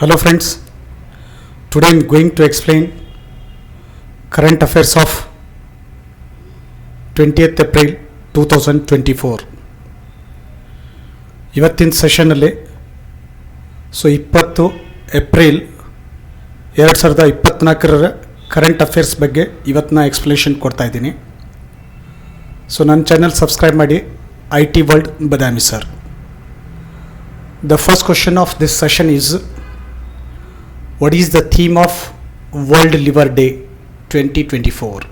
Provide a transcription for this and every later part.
Hello friends, today I am going to explain current affairs of 20th April 2024. ಇವತ್ತಿನ ಸೆಷನಲ್ಲಿ 20 April 2024 current affairs ಬಗ್ಗೆ ಇವತ್ತಿನ explanation ಕೊಡ್ತಾ ಇದ್ದೀನಿ. So ನನ್ನ ಚಾನಲ್ ಸಬ್ಸ್ಕ್ರೈಬ್ ಮಾಡಿ IT World Badami sir. The first question of this session is, what is the theme of World Liver Day 2024?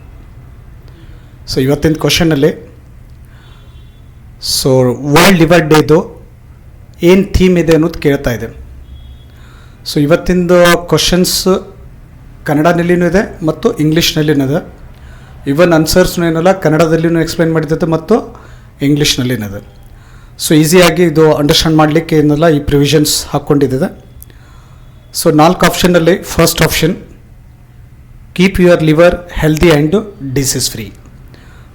So ಇವತ್ತಿನ ಕ್ವಶನಲ್ಲಿ world liver ಡೇದು ಏನು theme ಇದೆ ಅನ್ನೋದು ಕೇಳ್ತಾ ಇದೆ. ಸೊ ಇವತ್ತಿಂದು ಕ್ವಶನ್ಸ್ ಕನ್ನಡನಲ್ಲಿನೂ ಇದೆ ಮತ್ತು ಇಂಗ್ಲೀಷ್ನಲ್ಲಿನೂ ಇದೆ. ಇವನ್ ಆನ್ಸರ್ಸ್ನೂ ಏನಲ್ಲ ಕನ್ನಡದಲ್ಲಿನೂ ಎಕ್ಸ್ಪ್ಲೈನ್ ಮಾಡಿದ್ದು ಮತ್ತು ಇಂಗ್ಲೀಷ್ನಲ್ಲಿನೂ ಇದೆ. ಸೊ ಈಸಿಯಾಗಿ ಇದು ಅಂಡರ್ಸ್ಟ್ಯಾಂಡ್ ಮಾಡಲಿಕ್ಕೆ ಏನಲ್ಲ ಈ ಪ್ರಿವಿಷನ್ಸ್ ಹಾಕ್ಕೊಂಡಿದೆ. ಸೊ 4 ಆಪ್ಷನಲ್ಲಿ first option, keep your liver healthy and disease free.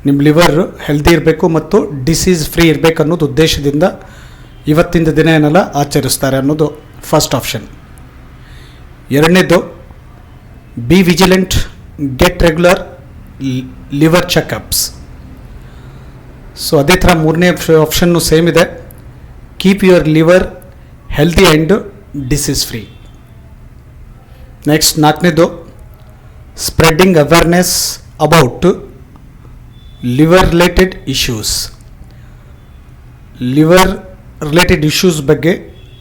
ನಿಮ್ಮ ಲಿವರ್ ಹೆಲ್ದಿ ಇರಬೇಕು ಮತ್ತು ಡಿಸೀಸ್ ಫ್ರೀ ಇರಬೇಕು ಅನ್ನೋದು ಉದ್ದೇಶದಿಂದ ಇವತ್ತಿನ ದಿನ ಏನೆಲ್ಲ ಆಚರಿಸ್ತಾರೆ ಅನ್ನೋದು ಫಸ್ಟ್ ಆಪ್ಷನ್. ಎರಡನೇದು, be vigilant, get regular liver checkups. So ಅದೇ ಥರ ಮೂರನೇ ಆಪ್ಷನ್ನು ಸೇಮ್ ಇದೆ, keep your liver healthy and disease free. Next ನಾಲ್ಕನೇದು, spreading awareness about liver related issues. Liver related issues ಬಗ್ಗೆ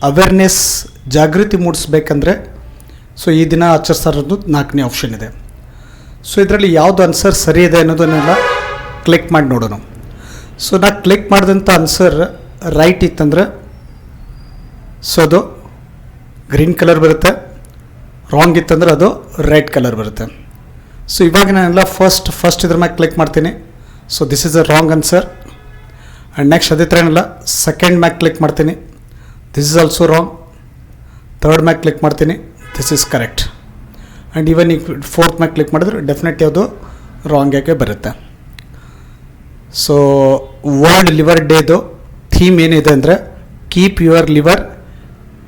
ಅವೇರ್ನೆಸ್ ಜಾಗೃತಿ ಮೂಡಿಸ್ಬೇಕಂದ್ರೆ ಸೊ ಈ ದಿನ ಆಚರಿಸ್ತಾ ಇರೋದು 4ನೇ ಆಪ್ಷನ್ ಇದೆ. ಸೊ ಇದರಲ್ಲಿ ಯಾವುದು ಆನ್ಸರ್ ಸರಿ ಇದೆ ಅನ್ನೋದನ್ನೆಲ್ಲ ಕ್ಲಿಕ್ ಮಾಡಿ ನೋಡೋಣ. ಸೊ ನಾ ಕ್ಲಿಕ್ ಮಾಡಿದಂಥ ಆನ್ಸರ್ ರೈಟ್ ಇತ್ತಂದರೆ ಸೊ ಅದು ಗ್ರೀನ್ ಕಲರ್ ಬರುತ್ತೆ, ರಾಂಗ್ ಇತ್ತಂದ್ರೆ ಅದು ರೆಡ್ ಕಲರ್ ಬರುತ್ತೆ. ಸೊ ಇವಾಗ ನಾನೆಲ್ಲ ಫಸ್ಟ್ ಇದ್ರ ಮೇಲೆ ಕ್ಲಿಕ್ ಮಾಡ್ತೀನಿ. So this is a wrong answer. And next ಅದೇ ಥರ ಏನಲ್ಲ ಸೆಕೆಂಡ್ ಮ್ಯಾಕ್ ಕ್ಲಿಕ್ ಮಾಡ್ತೀನಿ, this is also wrong. Third ಮ್ಯಾಕ್ ಕ್ಲಿಕ್ ಮಾಡ್ತೀನಿ, this is correct. And even ಈಗ ಫೋರ್ತ್ ಮ್ಯಾಕ್ ಕ್ಲಿಕ್ ಮಾಡಿದ್ರೆ ಡೆಫಿನೆಟ್ ಯಾವುದು ರಾಂಗ್ ಆಗಿ ಬರುತ್ತೆ. ಸೊ ವರ್ಲ್ಡ್ ಲಿವರ್ ಡೇದು ಥೀಮ್ ಏನಿದೆ ಅಂದರೆ keep your liver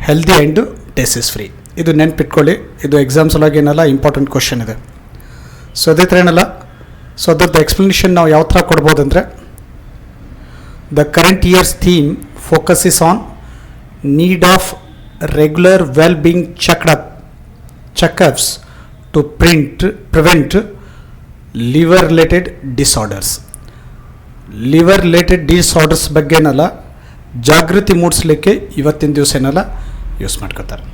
healthy and disease free. ಇದು ನೆನ್ಪಿಟ್ಕೊಳ್ಳಿ, ಇದು ಎಕ್ಸಾಮ್ಸ್ ಒಳಗೆ ಏನಲ್ಲ ಇಂಪಾರ್ಟೆಂಟ್ ಕ್ವಶನ್ ಇದೆ. ಸೊ ಅದೇ ಥರ ಏನಲ್ಲ ಸೊ ಅದ್ರದ್ದು ಎಕ್ಸ್ಪ್ಲನೇಷನ್ ನಾವು ಯಾವ ಥರ ಕೊಡ್ಬೋದಂದರೆ, the current year's theme focuses on need of regular well being checkups to prevent liver related disorders. Liver related disorders ಬಗ್ಗೆ ಏನಲ್ಲ ಜಾಗೃತಿ ಮೂಡಿಸ್ಲಿಕ್ಕೆ ಇವತ್ತಿನ ದಿವಸ ಏನಲ್ಲ ಯೂಸ್ ಮಾಡ್ಕೋತಾರೆ.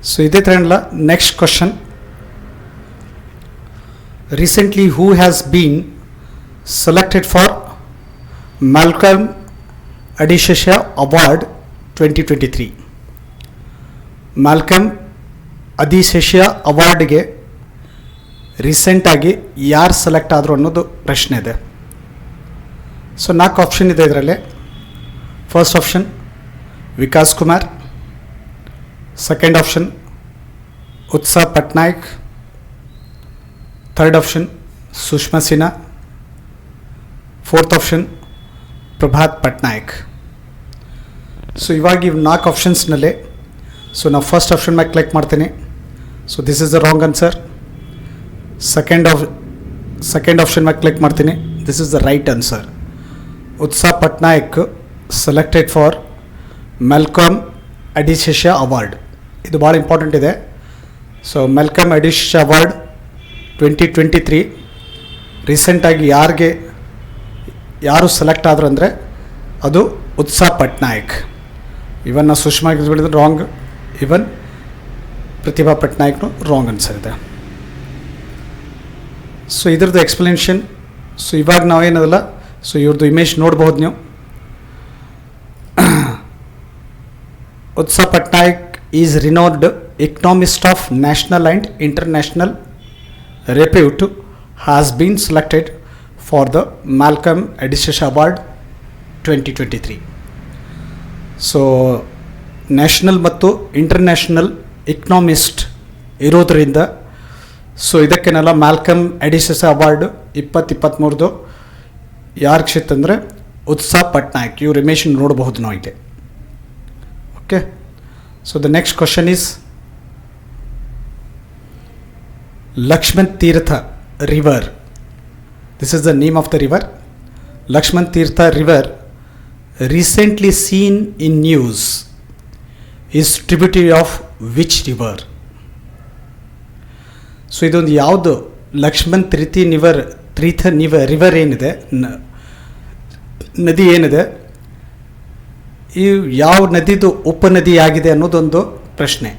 ಸೊ ಇದೇ ಥರ ಏನಲ್ಲ next question, recently who has been selected for Malcolm Adiseshiah award 2023. Malcolm Adiseshiah ಅವಾರ್ಡ್ಗೆ ರೀಸೆಂಟಾಗಿ ಯಾರು ಸೆಲೆಕ್ಟ್ ಆದರು ಅನ್ನೋದು ಪ್ರಶ್ನೆ ಇದೆ. ಸೊ 4 ಆಪ್ಷನ್ ಇದೆ ಇದರಲ್ಲಿ. First option Vikas Kumar, second option Utsa Patnaik, third option Sushma Sinha, fourth option Prabhat Patnaik. So ಇವಾಗ ಇವು 4 ಆಪ್ಷನ್ಸ್ನಲ್ಲಿ ಸೊ ನಾವು ಫಸ್ಟ್ ಆಪ್ಷನ್ ಮೇಲೆ ಕ್ಲಿಕ್ ಮಾಡ್ತೀನಿ. So this is the wrong answer. Second option ಮೇಲೆ ಕ್ಲಿಕ್ ಮಾಡ್ತೀನಿ, this is the right answer. Utsa Patnaik selected for Malcolm Adiseshiah award. ಇದು ಭಾಳ ಇಂಪಾರ್ಟೆಂಟ್ ಇದೆ. ಸೊ ಮ್ಯಾಲ್ಕಮ್ ಅಡಿಶೇಷಿಯಾ ಅವಾರ್ಡ್ 2023 ರೀಸೆಂಟಾಗಿ ಯಾರು ಸೆಲೆಕ್ಟ್ ಆದರು ಅಂದರೆ ಅದು ಉತ್ಸಾಹ ಪಟ್ನಾಯಕ್. ಇವನ್ ನಾವು ಸುಷ್ಮಾ ಹೇಳಿದ್ರೆ ರಾಂಗ್, ಇವನ್ ಪ್ರತಿಭಾ ಪಟ್ನಾಯಕ್ನು ರಾಂಗ್ ಆನ್ಸರ್ ಇದೆ. ಸೊ ಇದ್ರದ್ದು ಎಕ್ಸ್ಪ್ಲನೇಷನ್, ಸೊ ಇವಾಗ ನಾವೇನದಲ್ಲ ಸೊ ಇವ್ರದ್ದು ಇಮೇಜ್ ನೋಡ್ಬೋದು ನೀವು. Utsa Patnaik is renowned economist of national and international repute has been selected for the Malcolm Adesoya Award 2023. So national ಮತ್ತು ಇಂಟರ್ನ್ಯಾಷನಲ್ ಎಕನಾಮಿಸ್ಟ್ ಇರೋದರಿಂದ ಸೊ ಇದಕ್ಕೇನಲ್ಲ ಮ್ಯಾಲ್ಕಮ್ ಅಡಿಶೇಷಿಯಾ ಅವಾರ್ಡ್ 2023 ಯಾರಿಗೆ ಸಿಕ್ತಂದರೆ ಉತ್ಸಾಹ ಪಟ್ನಾಯಕ್. ಇವ್ರ ಇಮೇಜ್ ನೋಡಬಹುದು ನಾವು ಇಲ್ಲಿ. Okay, So the next question is Lakshman Tirtha river. This is the name of the river. Lakshman Tirtha river, recently seen in news, is tributary of which river? So ಇದೊಂದು ಯಾವುದು Lakshman river ಏನಿದೆ, ನದಿ ಏನಿದೆ, ಈ ಯಾವ ನದಿದು ಉಪನದಿಯಾಗಿದೆ ಅನ್ನೋದೊಂದು ಪ್ರಶ್ನೆ.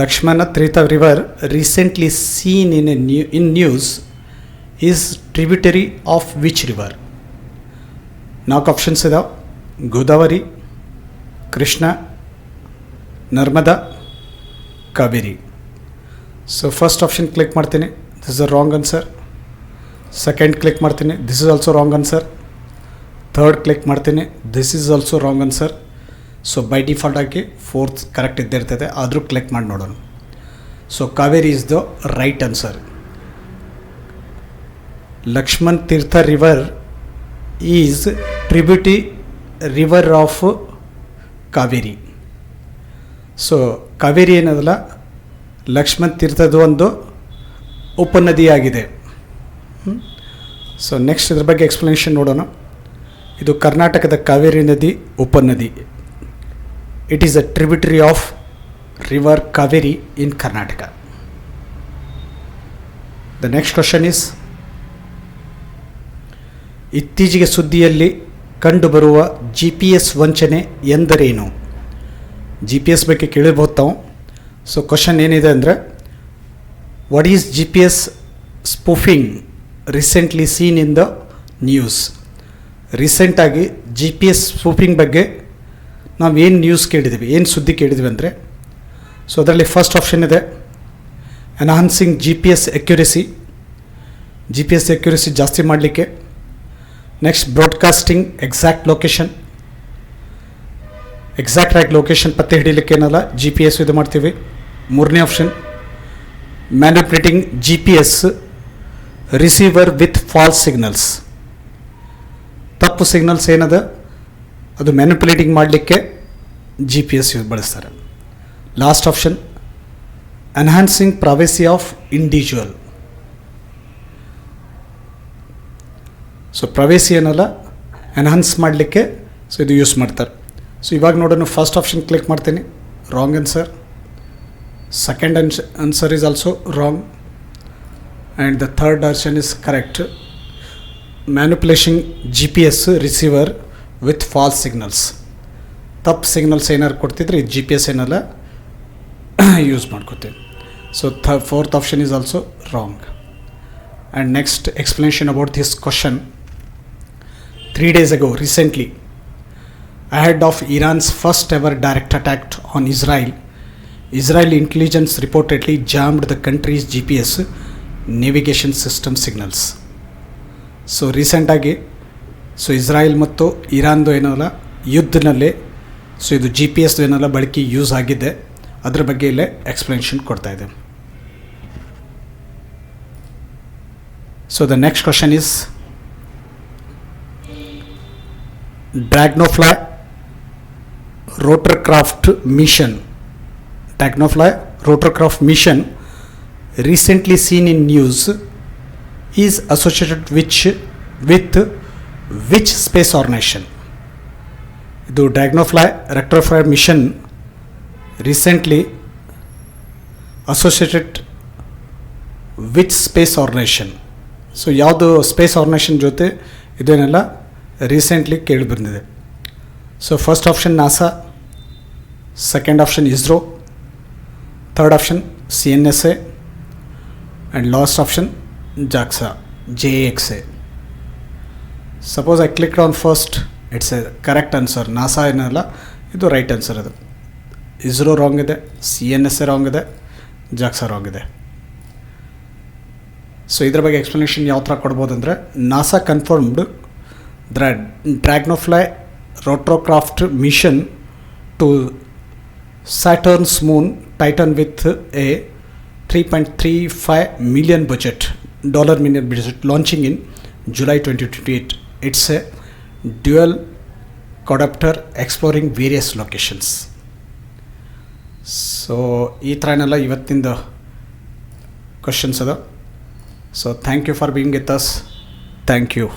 Lakshmana Tirtha river recently seen in news is tributary of which river? 4 ಆಪ್ಷನ್ಸ್ ಇದಾವೆ: Godavari, Krishna, Narmada, Kaveri. So first option click ಮಾಡ್ತೀನಿ, this is a wrong answer. Second click ಮಾಡ್ತೀನಿ, this is also wrong answer. Third click ಮಾಡ್ತೀನಿ, this is also wrong answer. So by default ಆಗಿ fourth correct ಇದ್ದೇ ಇರ್ತದೆ, ಆದರೂ click ಮಾಡಿ ನೋಡೋಣ. So Kaveri is the right answer. Lakshman Tirtha river is tributary river of Kaveri. So Kaveri ಏನದಲ್ಲ, ಲಕ್ಷ್ಮಣ್ ತೀರ್ಥದ ಒಂದು ಉಪನದಿಯಾಗಿದೆ. ಸೊ ನೆಕ್ಸ್ಟ್ ಇದ್ರ ಬಗ್ಗೆ ಎಕ್ಸ್ಪ್ಲನೇಷನ್ ನೋಡೋಣ. ಇದು ಕರ್ನಾಟಕದ ಕಾವೇರಿ ನದಿ ಉಪನದಿ. It is a tributary of river Kaveri in Karnataka. The next question is, ಇತ್ತೀಚೆಗೆ ಸುದ್ದಿಯಲ್ಲಿ ಕಂಡುಬರುವ GPS ವಂಚನೆ ಎಂದರೇನು? GPS ಬಗ್ಗೆ ಕೇಳಿರ್ಬೋದು ತಾವು. ಸೊ ಕ್ವಶನ್ ಏನಿದೆ ಅಂದರೆ, what is GPS spoofing recently seen in the news? ರೀಸೆಂಟಾಗಿ GPS ಸ್ಪೂಫಿಂಗ್ ಬಗ್ಗೆ ನಾವು ಏನು ನ್ಯೂಸ್ ಕೇಳಿದ್ದೀವಿ, ಏನು ಸುದ್ದಿ ಕೇಳಿದ್ವಿ ಅಂದರೆ, ಸೊ ಅದರಲ್ಲಿ ಫಸ್ಟ್ ಆಪ್ಷನ್ ಇದೆ enhancing GPS accuracy, GPS accuracy ಜಾಸ್ತಿ ಮಾಡಲಿಕ್ಕೆ. Next broadcasting exact location, exact ಆಗಿ ಲೊಕೇಶನ್ ಪತ್ತೆ ಹಿಡಿಲಿಕ್ಕೆ ಏನಲ್ಲ GPS ಇದು ಮಾಡ್ತೀವಿ. ಮೂರನೇ option manipulating GPS receiver with false signals, ತಪ್ಪು ಸಿಗ್ನಲ್ಸ್ ಏನದ ಅದು ಮ್ಯಾನಿಪ್ಯುಲೇಟಿಂಗ್ ಮಾಡಲಿಕ್ಕೆ GPS ಬಳಸ್ತಾರೆ. Last option enhancing privacy of individual. So privacy ಏನಲ್ಲ ಎನ್ಹಾನ್ಸ್ ಮಾಡಲಿಕ್ಕೆ ಸೊ ಇದು ಯೂಸ್ ಮಾಡ್ತಾರೆ. ಸೊ ಇವಾಗ ನೋಡೋಣ, ಫಸ್ಟ್ ಆಪ್ಷನ್ ಕ್ಲಿಕ್ ಮಾಡ್ತೀನಿ, wrong answer. Second answer is also wrong and the third option is correct. Manipulation GPS receiver with false signals, ತಪ್ಪು signals ಏನಾರು ಕೊಡ್ತಿದ್ರೆ ಇದು GPS ಏನಲ್ಲ ಯೂಸ್ ಮಾಡ್ಕೋತೀವಿ. So fourth option is also wrong. And next explanation about this question. 3 days ago, recently, ahead of Iran's first ever direct attack on Israel, Israeli intelligence reportedly jammed the country's GPS navigation system signals. So ರೀಸೆಂಟಾಗಿ so Israel ಮತ್ತು ಇರಾನ್ದು ಏನಲ್ಲ ಯುದ್ಧದಲ್ಲಿ so ಇದು GPS ಏನೆಲ್ಲ ಬಳಕೆ use ಆಗಿದೆ, ಅದ್ರ ಬಗ್ಗೆ ಇಲ್ಲೇ ಎಕ್ಸ್ಪ್ಲನೇಷನ್ ಕೊಡ್ತಾ ಇದೆ. So the next question is, Dragonfly rotorcraft mission recently seen in news is associated with which space organization? ಇದು Dragonfly rotorcraft mission recently associated with space organization. So ಯಾವುದು ಸ್ಪೇಸ್ ಆರ್ಗನೈಸೇಷನ್ ಜೊತೆ ಇದೇನೆಲ್ಲ ರೀಸೆಂಟ್ಲಿ ಕೇಳಿ ಬಂದಿದೆ. So first option NASA, second option ISRO, third option CNSA and last option JAXA. Suppose I click on first, it's a correct answer. NASA ಏನಲ್ಲ ಇದು right answer. ಅದು ISRO wrong ಇದೆ, CNSA wrong ಇದೆ, JAXA wrong ಇದೆ. So ಇದ್ರ ಬಗ್ಗೆ explanation ಯಾವ ಥರ ಕೊಡ್ಬೋದು ಅಂದರೆ, NASA confirmed the Dragonfly rotorcraft mission to Saturn's moon Titan with a $3.35 million budget launching in July 2028. It's a dual quadcopter exploring various locations. So ಈ ಥರನೆಲ್ಲ ಇವತ್ತಿಂದ ಕ್ವಶನ್ಸ್ ಅದ. So thank you for being with us. Thank you.